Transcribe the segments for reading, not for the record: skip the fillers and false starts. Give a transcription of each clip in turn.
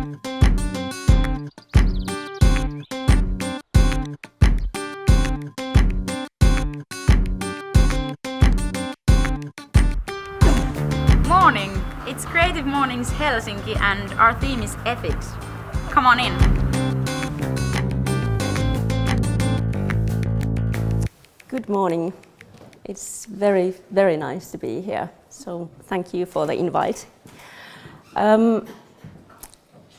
Morning! It's Creative Mornings Helsinki and our theme is ethics. Come on in. Good morning. It's very, very nice to be here. So thank you for the invite.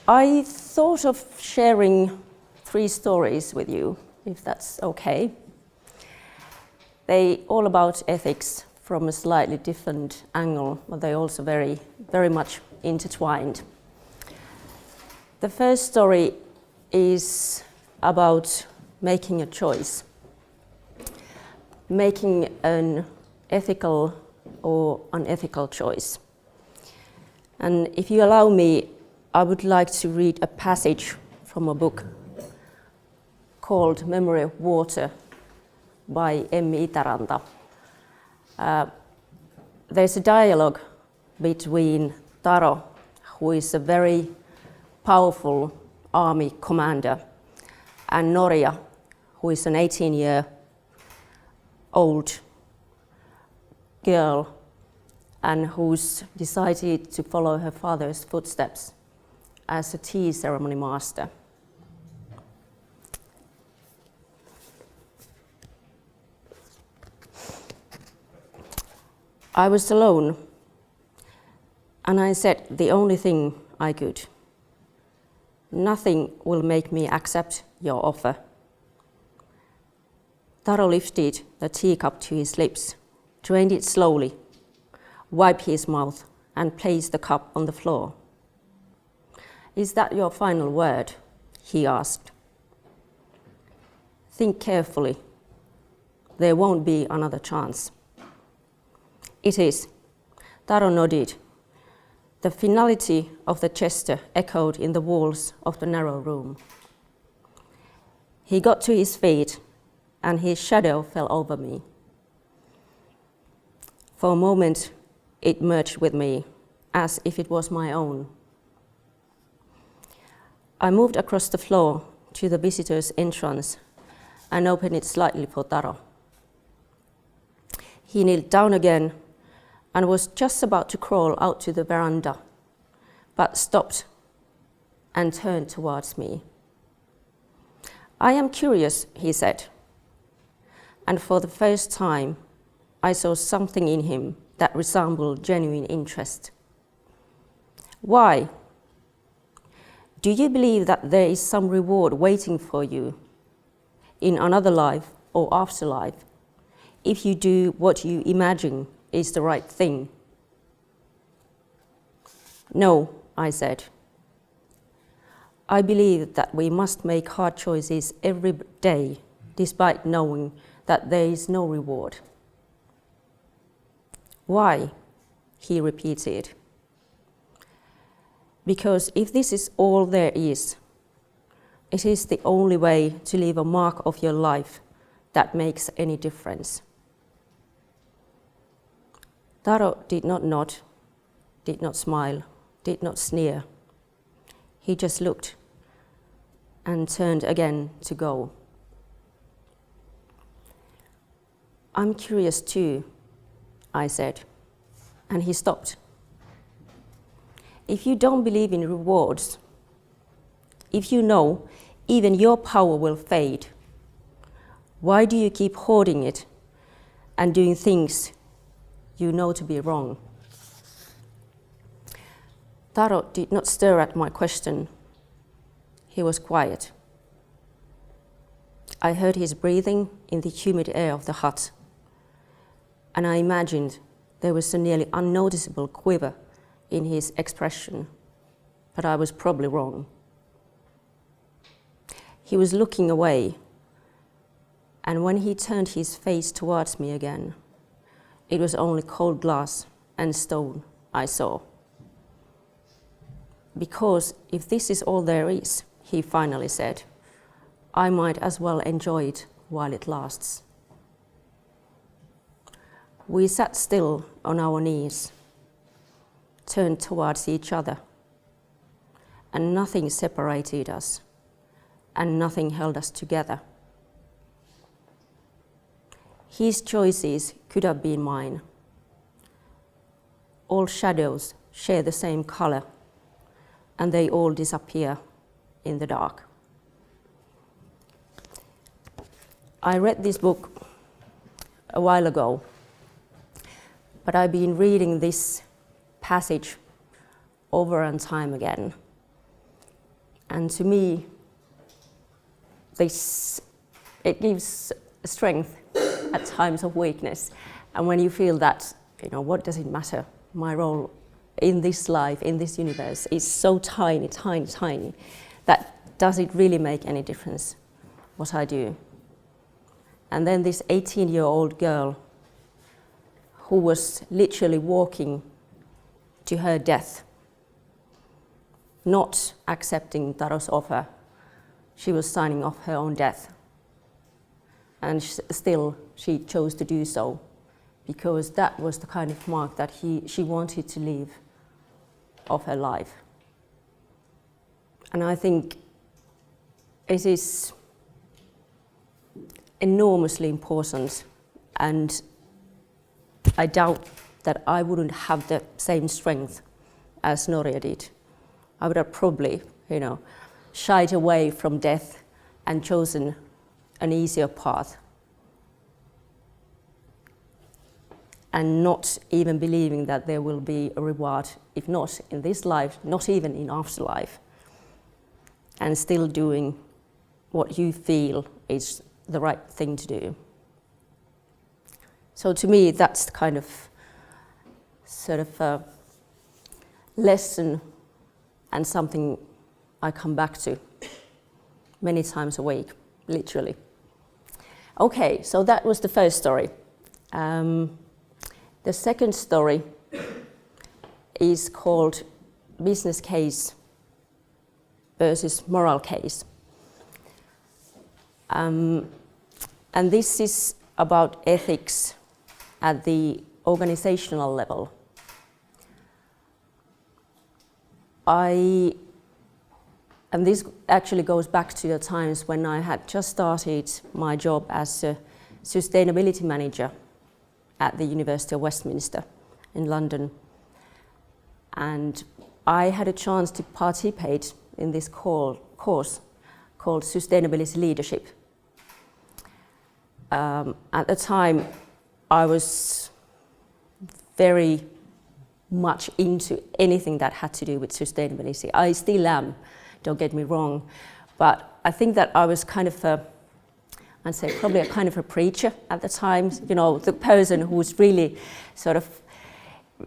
I thought of sharing 3 stories with you, if that's okay. They all about ethics from a slightly different angle, but they're also very, very much intertwined. The first story is about making a choice, making an ethical or unethical choice. And if you allow me, I would like to read a passage from a book called Memory of Water by Emmi Itäranta. There's a dialogue between Taro, who is a very powerful army commander, and Noria, who is an 18-year-old girl and who's decided to follow her father's footsteps as a tea ceremony master. I was alone, and I said the only thing I could. Nothing will make me accept your offer. Taro lifted the teacup to his lips, drained it slowly, wiped his mouth, and placed the cup on the floor. Is that your final word? He asked. Think carefully. There won't be another chance. It is. Taro nodded. The finality of the gesture echoed in the walls of the narrow room. He got to his feet, and his shadow fell over me. For a moment, it merged with me, as if it was my own. I moved across the floor to the visitor's entrance and opened it slightly for Taro. He kneeled down again and was just about to crawl out to the veranda, but stopped and turned towards me. I am curious, he said, and for the first time, I saw something in him that resembled genuine interest. Why? Do you believe that there is some reward waiting for you in another life or afterlife if you do what you imagine is the right thing? No, I said. I believe that we must make hard choices every day, despite knowing that there is no reward. Why? He repeated. Because if this is all there is, it is the only way to leave a mark of your life that makes any difference. Taro did not nod, did not smile, did not sneer. He just looked and turned again to go. I'm curious too, I said, and he stopped. If you don't believe in rewards, if you know even your power will fade, why do you keep hoarding it and doing things you know to be wrong? Taro did not stir at my question. He was quiet. I heard his breathing in the humid air of the hut, and I imagined there was a nearly unnoticeable quiver in his expression, but I was probably wrong. He was looking away, and when he turned his face towards me again, it was only cold glass and stone I saw. Because if this is all there is, he finally said, I might as well enjoy it while it lasts. We sat still on our knees, turned towards each other, and nothing separated us, and nothing held us together. His choices could have been mine. All shadows share the same color, and they all disappear in the dark. I read this book a while ago, but I've been reading this passage over and time again. And to me, it gives strength at times of weakness. And when you feel that, what does it matter? My role in this life, in this universe, is so tiny, tiny, tiny, that does it really make any difference what I do? And then this 18-year-old girl who was literally walking to her death, not accepting Taro's offer. She was signing off her own death. And still she chose to do so, because that was the kind of mark that she wanted to leave of her life. And I think it is enormously important, and I doubt that I wouldn't have the same strength as Noria did. I would have probably, shied away from death and chosen an easier path, and not even believing that there will be a reward, if not in this life, not even in afterlife, and still doing what you feel is the right thing to do. So to me, that's the kind of sort of a lesson and something I come back to many times a week, literally. Okay, so that was the first story. The second story is called Business Case versus Moral Case. And this is about ethics at the organizational level. And this actually goes back to the times when I had just started my job as a sustainability manager at the University of Westminster in London. And I had a chance to participate in this course called Sustainability Leadership. At the time, I was very much into anything that had to do with sustainability. I still am, don't get me wrong, but I think that I was kind of I'd say probably a kind of a preacher at the time, the person who was really sort of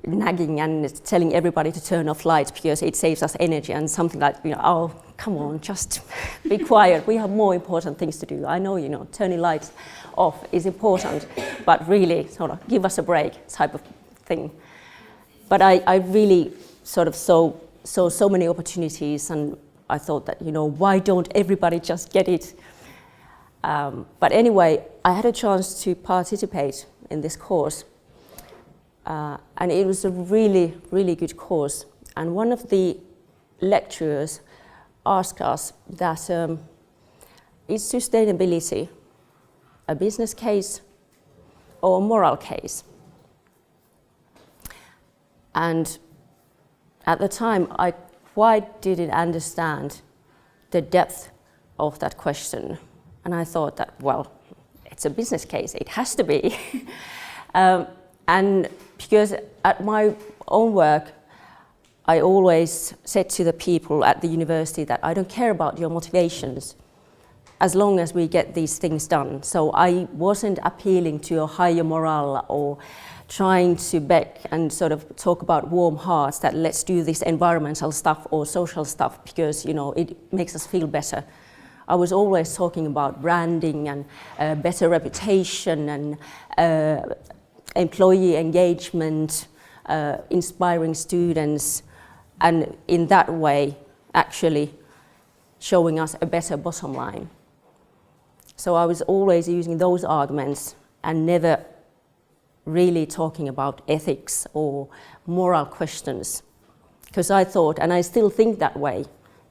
nagging and telling everybody to turn off lights because it saves us energy, and something like, oh, come on, just be quiet. We have more important things to do. I know, turning lights off is important, but really sort of give us a break type of thing. But I really sort of saw so many opportunities, and I thought that, why don't everybody just get it? But anyway, I had a chance to participate in this course. And it was a really, really good course. And one of the lecturers asked us that is sustainability a business case or a moral case? And at the time, I quite didn't understand the depth of that question. And I thought that, well, it's a business case, it has to be. And because at my own work, I always said to the people at the university that I don't care about your motivations as long as we get these things done. So I wasn't appealing to a higher morale or trying to beg and sort of talk about warm hearts that let's do this environmental stuff or social stuff because, it makes us feel better. I was always talking about branding and better reputation and employee engagement, inspiring students, and in that way actually showing us a better bottom line. So I was always using those arguments and never really talking about ethics or moral questions, because I thought, and I still think that way,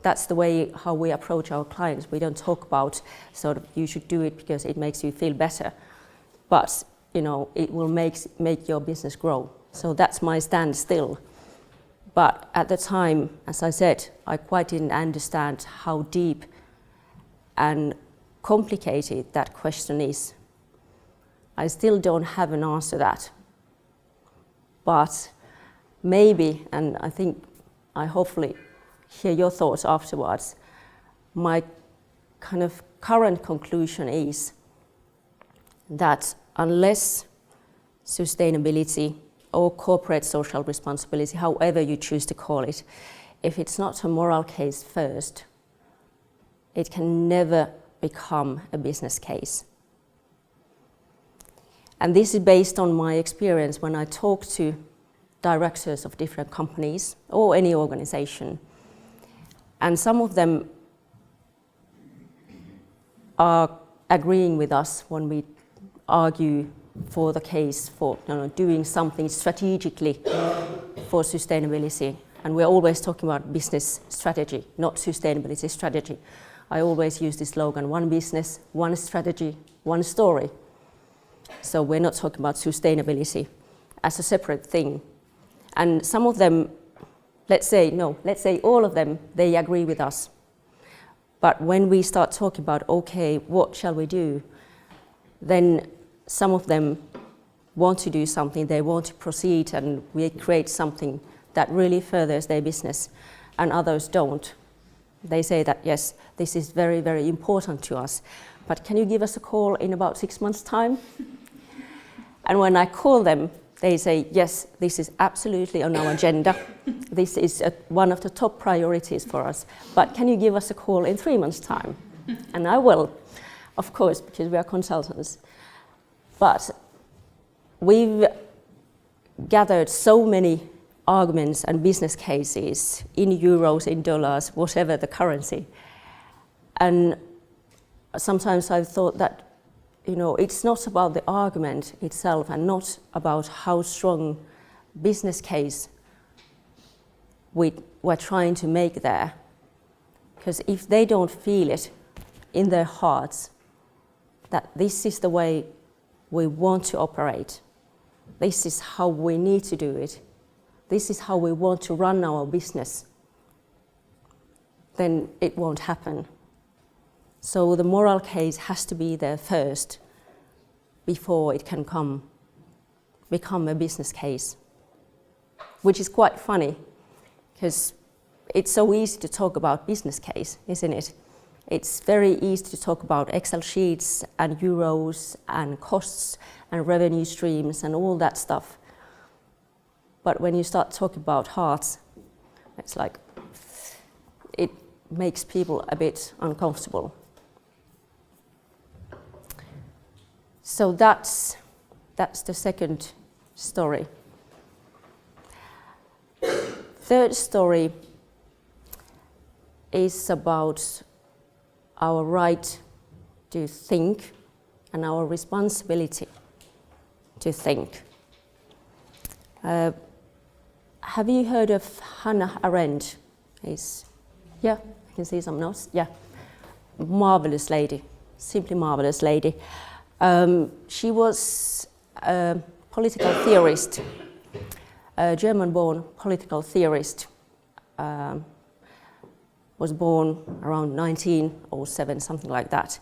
that's the way how we approach our clients. We don't talk about sort of you should do it because it makes you feel better, but it will make your business grow. So that's my stand still. But at the time, as I said, I quite didn't understand how deep and complicated that question is. I still don't have an answer to that. But maybe, and I hopefully hear your thoughts afterwards, my kind of current conclusion is that unless sustainability or corporate social responsibility, however you choose to call it, if it's not a moral case first, it can never become a business case. And this is based on my experience when I talk to directors of different companies or any organization. And some of them are agreeing with us when we argue for the case for doing something strategically for sustainability. And we're always talking about business strategy, not sustainability strategy. I always use this slogan, one business, one strategy, one story. So we're not talking about sustainability as a separate thing. And some of them, let's say all of them, they agree with us. But when we start talking about, okay, what shall we do? Then some of them want to do something, they want to proceed and we create something that really furthers their business, and others don't. They say that, yes, this is very, very important to us, but can you give us a call in about 6 months' time? And when I call them, they say, yes, this is absolutely on our agenda. This is one of the top priorities for us, but can you give us a call in 3 months' time? And I will, of course, because we are consultants. But we've gathered so many arguments and business cases in euros, in dollars, whatever the currency. And sometimes I've thought that, it's not about the argument itself and not about how strong business case we're trying to make there. Because if they don't feel it in their hearts, that this is the way we want to operate, this is how we need to do it, this is how we want to run our business, then it won't happen. So the moral case has to be there first before it can become a business case, which is quite funny because it's so easy to talk about business case, isn't it? It's very easy to talk about Excel sheets and euros and costs and revenue streams and all that stuff. But when you start talking about hearts, it's like, it makes people a bit uncomfortable. So that's the second story. Third story is about our right to think and our responsibility to think. Have you heard of Hannah Arendt? Yeah, I can see some notes. Yeah, marvelous lady, simply marvelous lady. She was a political theorist, a German-born political theorist. Was born around 1907, something like that.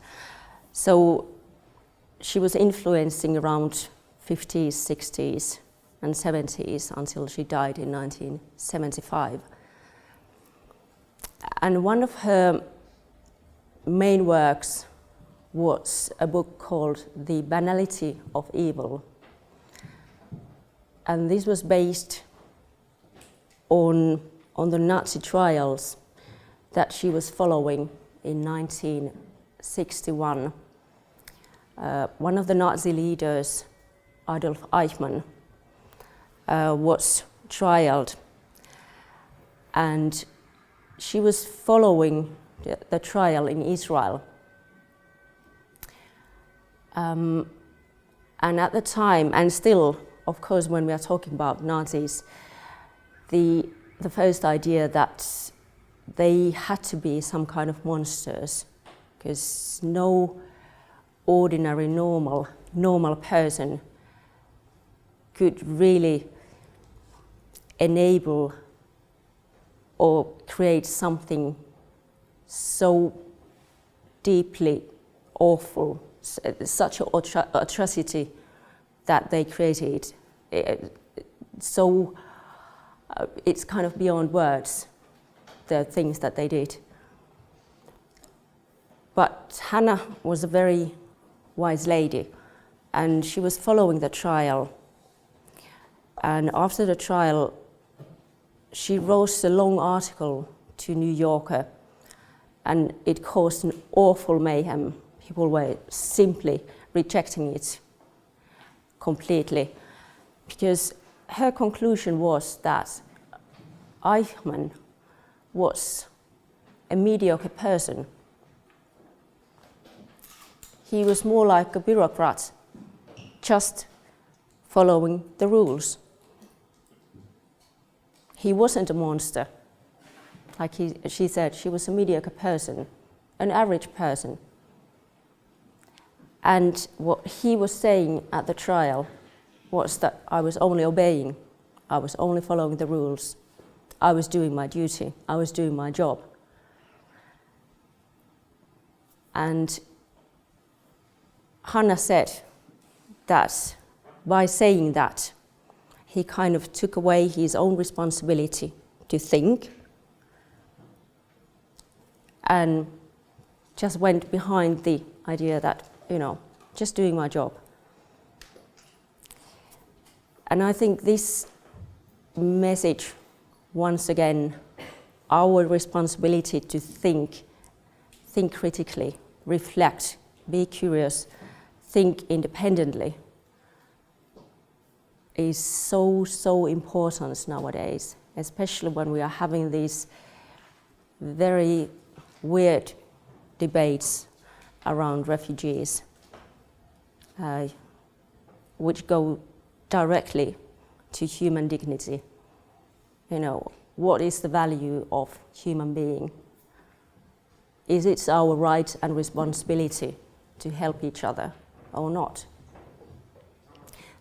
So she was influencing around 50s, 60s and 70s until she died in 1975. And one of her main works was a book called The Banality of Evil. And this was based on the Nazi trials that she was following in 1961. One of the Nazi leaders, Adolf Eichmann, was trialed, and she was following the trial in Israel. And at the time, and still, of course, when we are talking about Nazis, the first idea that they had to be some kind of monsters, because no ordinary normal person could really enable or create something so deeply awful, such an atrocity that they created. So it's kind of beyond words, the things that they did. But Hannah was a very wise lady, and she was following the trial. And after the trial, she wrote a long article to New Yorker, and it caused an awful mayhem. People were simply rejecting it completely, because her conclusion was that Eichmann was a mediocre person. He was more like a bureaucrat, just following the rules. He wasn't a monster. Like she said, she was a mediocre person, an average person. And what he was saying at the trial was that I was only obeying, I was only following the rules, I was doing my duty, I was doing my job. And Hannah said that by saying that, he kind of took away his own responsibility to think and just went behind the idea that, just doing my job. And I think this message, once again, our responsibility to think critically, reflect, be curious, think independently, is so important nowadays, especially when we are having these very weird debates around refugees, which go directly to human dignity. What is the value of human being? Is it our right and responsibility to help each other or not?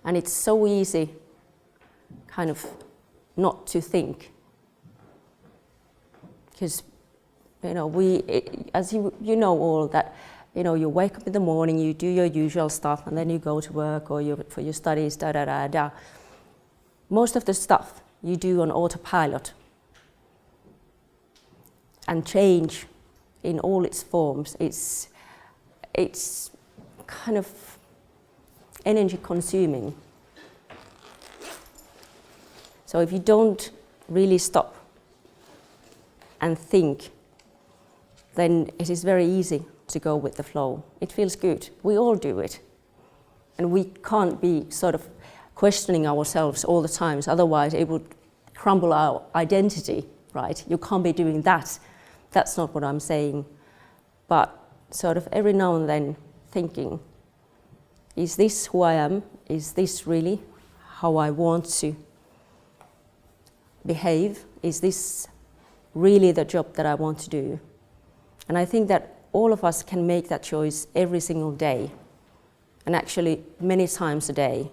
And it's so easy kind of not to think, because as you know all that, you wake up in the morning, you do your usual stuff, and then you go to work or for your studies, Most of the stuff you do on autopilot, and change in all its forms, it's kind of energy consuming. So if you don't really stop and think, then it is very easy to go with the flow. It feels good. We all do it. And we can't be sort of questioning ourselves all the time, otherwise it would crumble our identity, right? You can't be doing that. That's not what I'm saying. But sort of every now and then thinking, is this who I am? Is this really how I want to behave? Is this really the job that I want to do? And I think that all of us can make that choice every single day, and actually many times a day.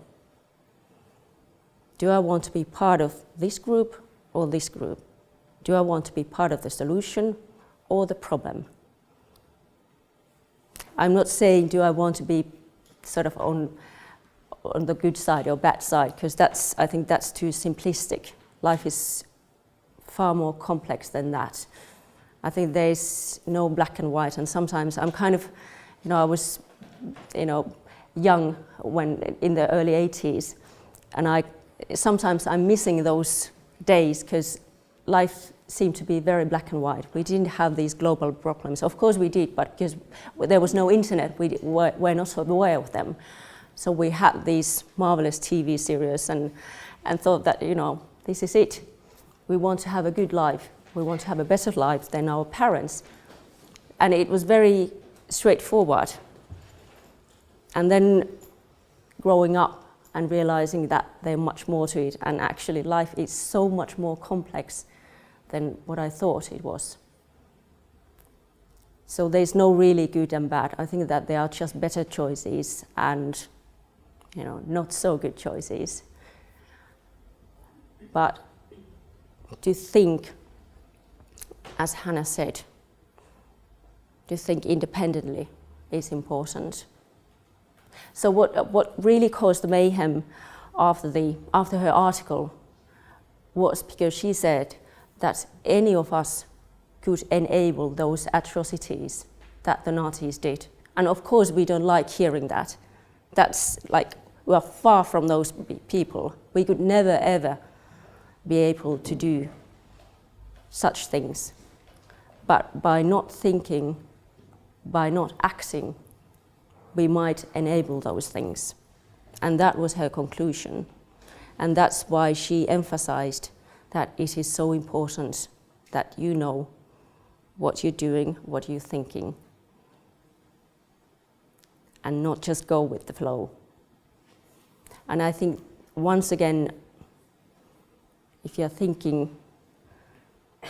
Do I want to be part of this group or this group? Do I want to be part of the solution or the problem? I'm not saying do I want to be sort of on the good side or bad side, because I think that's too simplistic. Life is far more complex than that. I think there's no black and white, and sometimes I'm kind of, I was, young when in the early 80s, and sometimes I'm missing those days because life seemed to be very black and white. We didn't have these global problems. Of course we did, but because there was no internet, we were not so aware of them. So we had these marvelous TV series and thought that, this is it. We want to have a good life. We want to have a better life than our parents. And it was very straightforward. And then growing up and realizing that there's much more to it, and actually life is so much more complex than what I thought it was. So there's no really good and bad. I think that there are just better choices and, not so good choices. But to think, as Hannah said, to think independently is important. So what really caused the mayhem after her article was because she said that any of us could enable those atrocities that the Nazis did. And of course we don't like hearing that. That's like, we are far from those people. We could never ever be able to do such things. But by not thinking, by not acting, we might enable those things. And that was her conclusion. And that's why she emphasized that it is so important that you know what you're doing, what you're thinking, and not just go with the flow. And I think, once again, if you're thinking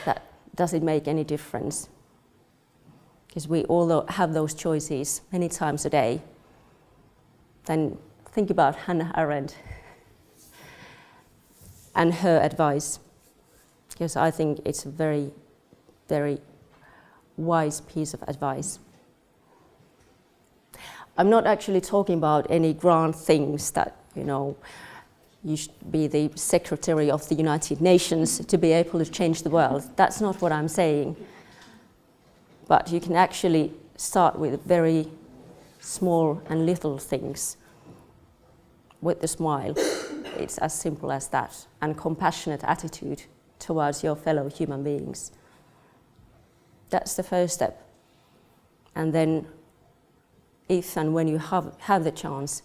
that does it make any difference, because we all have those choices many times a day, then think about Hannah Arendt and her advice, because I think it's a very, very wise piece of advice. I'm not actually talking about any grand things that, you should be the Secretary of the United Nations to be able to change the world. That's not what I'm saying. But you can actually start with very small and little things with a smile. It's as simple as that. And compassionate attitude towards your fellow human beings. That's the first step. And then if and when you have the chance,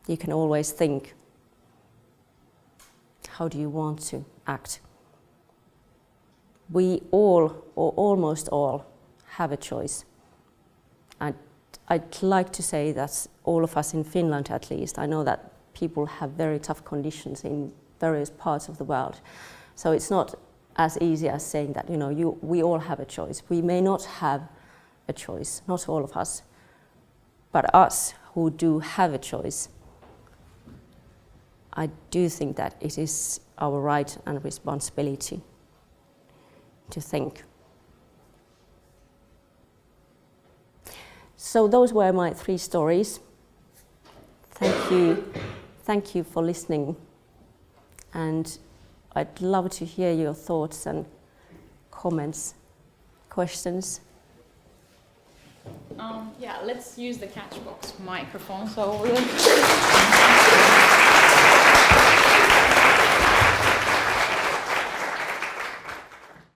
you can always think, how do you want to act? We all, or almost all, have a choice. And I'd like to say that all of us in Finland, at least, I know that people have very tough conditions in various parts of the world. So it's not as easy as saying that, we all have a choice. We may not have a choice, not all of us, but us who do have a choice, I do think that it is our right and responsibility to think. So those were my 3 stories. Thank you for listening. And I'd love to hear your thoughts and comments, questions. Yeah, let's use the Catchbox microphone. So